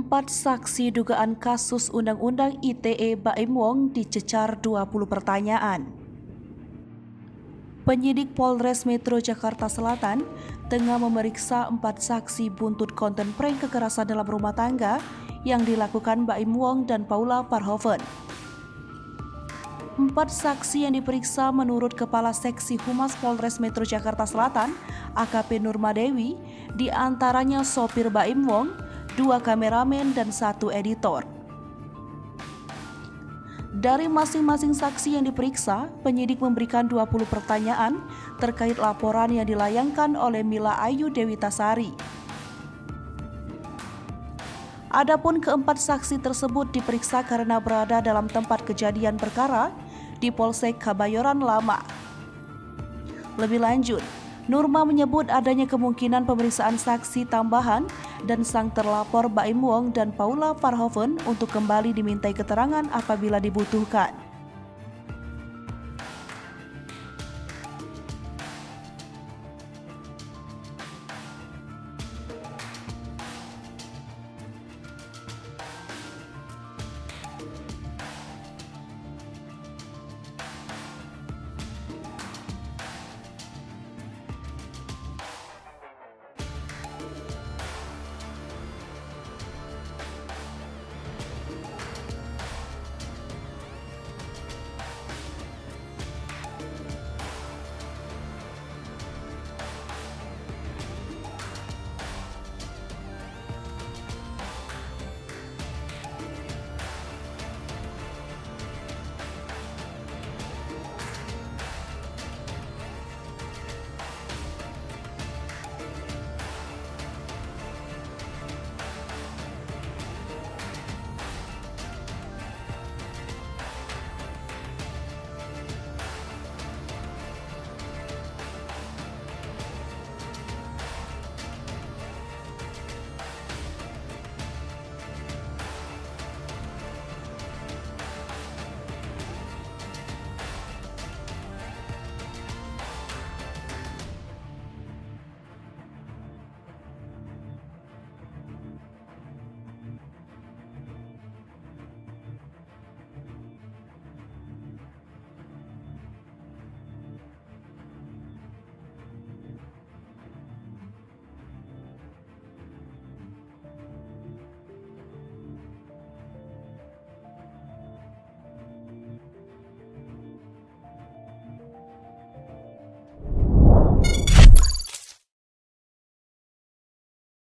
Empat saksi dugaan kasus Undang-Undang ITE Baim Wong dicecar 20 pertanyaan. Penyidik Polres Metro Jakarta Selatan tengah memeriksa 4 saksi buntut konten prank kekerasan dalam rumah tangga yang dilakukan Baim Wong dan Paula Verhoeven. 4 saksi yang diperiksa menurut Kepala Seksi Humas Polres Metro Jakarta Selatan, AKP Nurmadewi, diantaranya sopir Baim Wong, 2 kameramen, dan 1 editor. Dari masing-masing saksi yang diperiksa, penyidik memberikan 20 pertanyaan terkait laporan yang dilayangkan oleh Mila Ayu Dewitasari. Adapun keempat saksi tersebut diperiksa karena berada dalam tempat kejadian perkara di Polsek Kebayoran Lama. Lebih lanjut, Nurma menyebut adanya kemungkinan pemeriksaan saksi tambahan dan sang terlapor Baim Wong dan Paula Verhoeven untuk kembali dimintai keterangan apabila dibutuhkan.